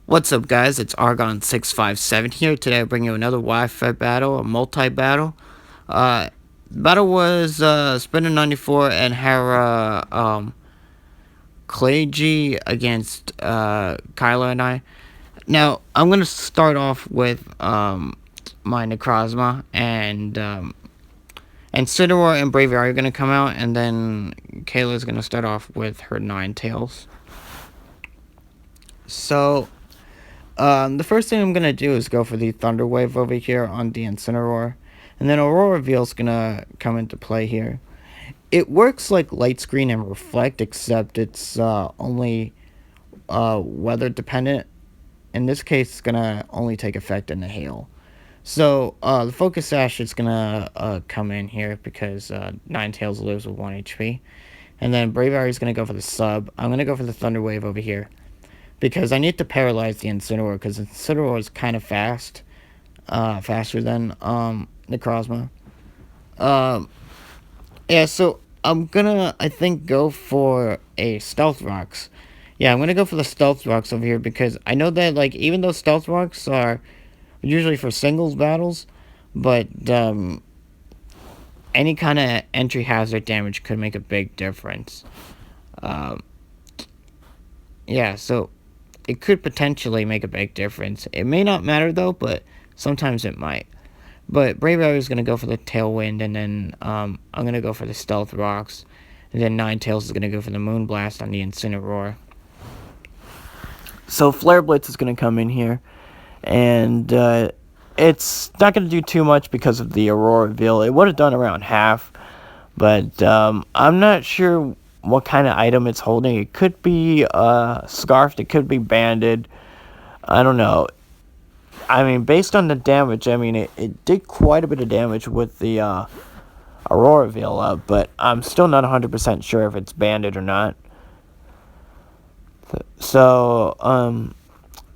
What's up, guys? It's Argon657 here. Today I bring you another Wi-Fi battle, a multi-battle. Uh, battle was Spinda94 and Heracliedje against Kaila and I. Now I'm gonna start off with my Necrozma and Incineroar and Braviary are gonna come out, and then Kayla's gonna start off with her Ninetales. So. The first thing I'm going to do is go for the Thunder Wave over here on the Incineroar. And then Aurora Veil's going to come into play here. It works like Light Screen and Reflect, except it's only weather dependent. In this case, it's going to only take effect in the hail. So the Focus Sash is going to come in here because Ninetales lives with 1 HP. And then Braviary is going to go for the sub. I'm going to go for the Thunder Wave over here, because I need to paralyze the Incineroar, because Incineroar is kind of fast, faster than Necrozma. Yeah, so I'm gonna, I think, go for a Stealth Rocks. Yeah, I'm gonna go for the Stealth Rocks over here, because I know that, like, even though Stealth Rocks are usually for singles battles, but any kind of entry hazard damage could make a big difference. Yeah, so it could potentially make a big difference. It may not matter, though, but sometimes it might. But Braviary is going to go for the Tailwind, and then I'm going to go for the Stealth Rocks. And then Ninetales is going to go for the Moonblast on the Incineroar. So Flare Blitz is going to come in here. And it's not going to do too much because of the Aurora Veil. It would have done around half. But I'm not sure what kind of item it's holding. It could be scarfed, it could be banded. I don't know. I mean, based on the damage, I mean, it did quite a bit of damage with the Aurora Veil up, but I'm still not 100% sure if it's banded or not. So,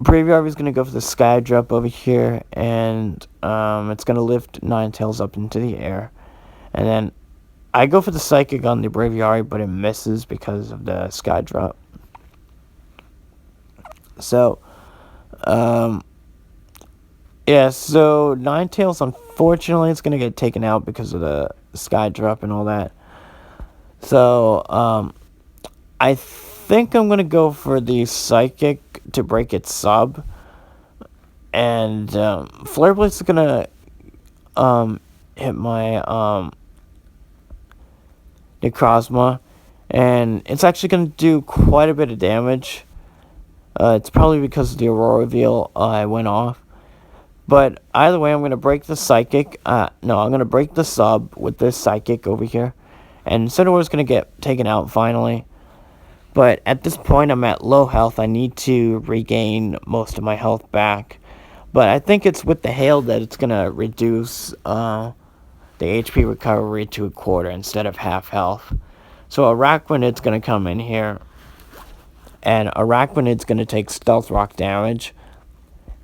Braviary is going to go for the Sky Drop over here, and it's going to lift Ninetales up into the air. And then I go for the Psychic on the Braviary, but it misses because of the Sky Drop. So, yeah, so Ninetales, unfortunately, it's going to get taken out because of the Sky Drop and all that. So, I think I'm going to go for the Psychic to break its sub. And Flare Blitz is going to hit my Necrozma, and it's actually going to do quite a bit of damage. It's probably because of the Aurora Veil I went off. But either way, I'm going to break the Psychic. No, I'm going to break the sub with this Psychic over here. And Incineroar is going to get taken out finally. But at this point, I'm at low health. I need to regain most of my health back. But I think it's with the hail that it's going to reduce the HP recovery to a quarter instead of half health. So Arachnid's going to come in here. And Arachnid's going to take Stealth Rock damage.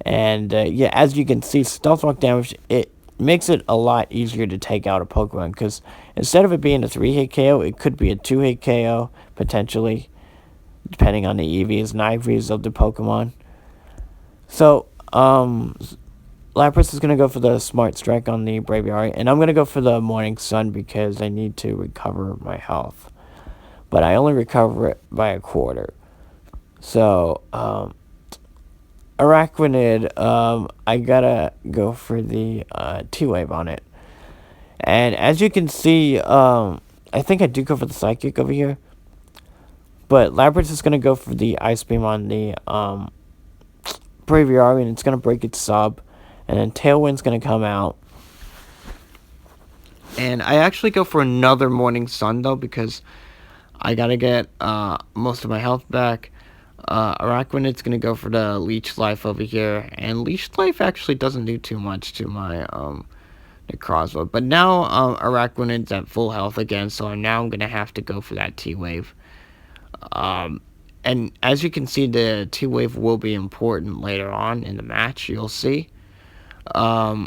And yeah, as you can see, Stealth Rock damage, it makes it a lot easier to take out a Pokemon. Because instead of it being a 3-hit KO, it could be a 2-hit KO, potentially. Depending on the EVs and IVs of the Pokemon. So, Lapras is going to go for the Smart Strike on the Braviary, and I'm going to go for the Morning Sun because I need to recover my health. But I only recover it by a quarter. So, Arachnid, I gotta go for the T-Wave on it. And as you can see, I think I do go for the Psychic over here. But Lapras is going to go for the Ice Beam on the Braviary, and it's going to break its sub. And then Tailwind's going to come out. And I actually go for another Morning Sun, though, because I got to get most of my health back. Arachnid's going to go for the Leech Life over here. And Leech Life actually doesn't do too much to my Necrozma. But now Arachnid's at full health again, so now I'm going to have to go for that T-Wave. And as you can see, the T-Wave will be important later on in the match, you'll see. Yeah,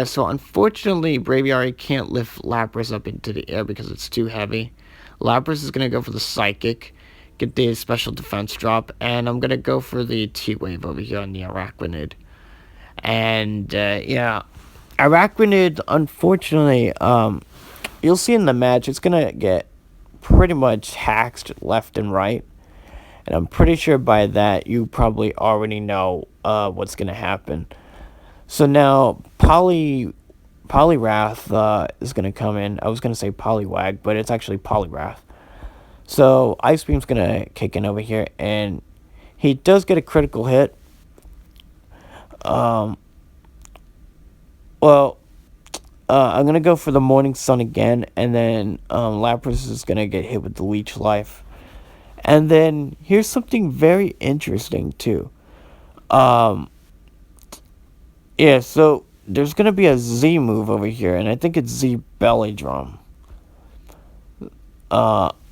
so unfortunately, Braviary can't lift Lapras up into the air because it's too heavy. Lapras is going to go for the Psychic, get the special defense drop, and I'm gonna go for the T-Wave over here on the Arachnid. And yeah, Arachnid, unfortunately, you'll see in the match, it's gonna get pretty much hacked left and right. And I'm pretty sure by that you probably already know what's gonna happen. So now Polywrath is gonna come in. I was gonna say Poliwag, but it's actually Poliwrath. So Ice Beam's gonna kick in over here, and he does get a critical hit. Well, I'm gonna go for the Morning Sun again, and then Lapras is gonna get hit with the Leech Life. And then here's something very interesting too. Yeah, so there's gonna be a Z move over here, and I think it's Z Belly Drum.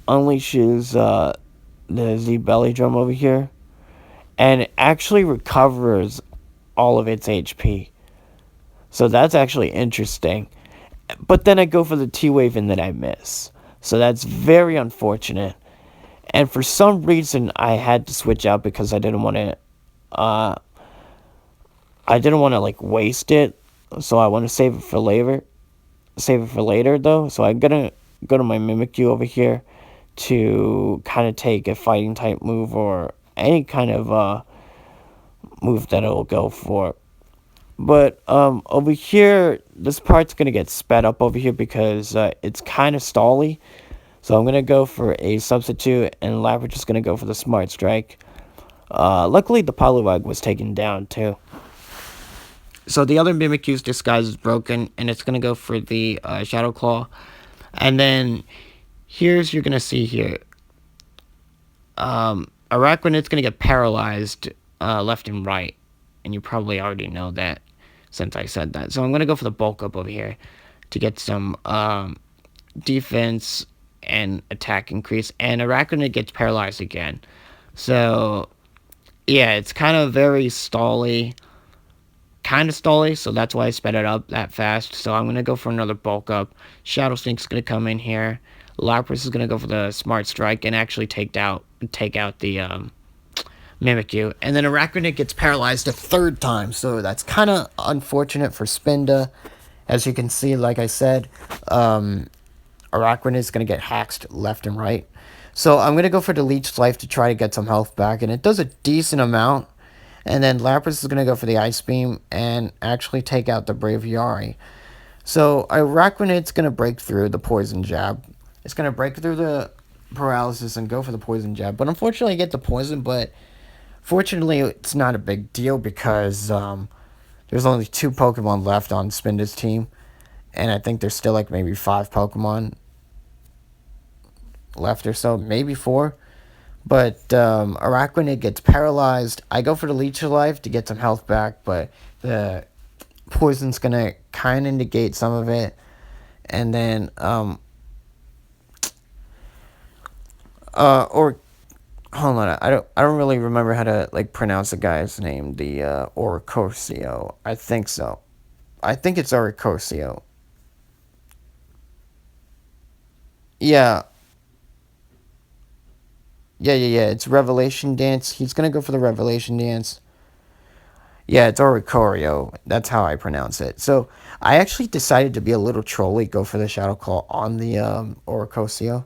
Unleashes the Z Belly Drum over here, and it actually recovers all of its HP. So that's actually interesting. But then I go for the T-Wave and then I miss. So that's very unfortunate. And for some reason I had to switch out because I didn't want to like waste it. So I want to save it for later. Though. So I'm gonna go to my Mimikyu over here to kind of take a fighting type move or any kind of move that it'll go for. But over here, this part's going to get sped up over here because it's kind of stally. So I'm going to go for a substitute, and Lapras is going to go for the Smart Strike. Luckily, the Poliwag was taken down, too. So the other Mimikyu's disguise is broken, and it's going to go for the Shadow Claw. And then, here's you're going to see here. Arachnid's going to get paralyzed left and right. And you probably already know that since I said that. So I'm going to go for the bulk up over here to get some defense and attack increase. And Arachnid gets paralyzed again. So, yeah, it's kind of very stally. So that's why I sped it up that fast. So I'm going to go for another bulk up. Shadow Sneak's going to come in here. Lapras is going to go for the Smart Strike and actually take out the Mimikyu, and then Arachnid gets paralyzed a third time, so that's kind of unfortunate for Spinda. As you can see, like I said, Arachnid is going to get hacked left and right. So I'm going to go for the Leech Life to try to get some health back, and it does a decent amount. And then Lapras is going to go for the Ice Beam and actually take out the Braviary. So Arachnid's going to break through the Poison Jab. It's going to break through the Paralysis and go for the Poison Jab. But unfortunately, I get the Poison, but fortunately, it's not a big deal because there's only 2 Pokemon left on Spinda's team. And I think there's still like maybe 5 Pokemon left or so. Maybe 4. But Arachnid gets paralyzed. I go for the Leech Life to get some health back. But the Poison's going to kind of negate some of it. And then... hold on, I don't really remember how to like pronounce the guy's name. The Oricorio, I think so. I think it's Oricorio. Yeah. It's Revelation Dance. He's gonna go for the Revelation Dance. Yeah, it's Oricorio. That's how I pronounce it. So I actually decided to be a little trolly, go for the Shadow Claw on the Oricorio.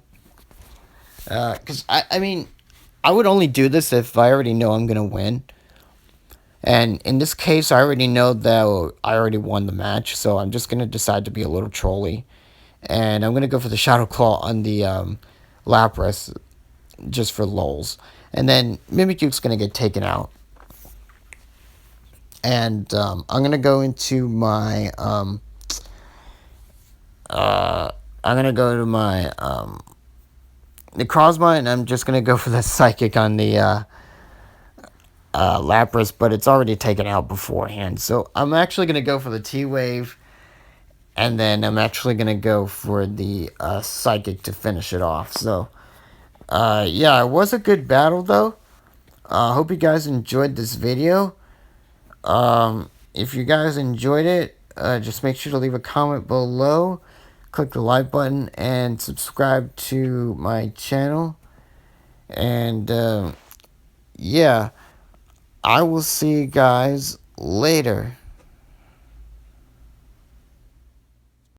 Because I mean, I would only do this if I already know I'm gonna win. And in this case, I already know that I already won the match, so I'm just gonna decide to be a little trolly, and I'm gonna go for the Shadow Claw on the Lapras, just for lulz. And then Mimikyu's gonna get taken out. And I'm gonna go into my Necrozma, and I'm just gonna go for the Psychic on the Lapras, but it's already taken out beforehand. So I'm actually gonna go for the T-Wave, and then I'm actually gonna go for the Psychic to finish it off. So yeah, it was a good battle though. Hope you guys enjoyed this video. If you guys enjoyed it, just make sure to leave a comment below, click the like button, and subscribe to my channel. And, yeah, I will see you guys later.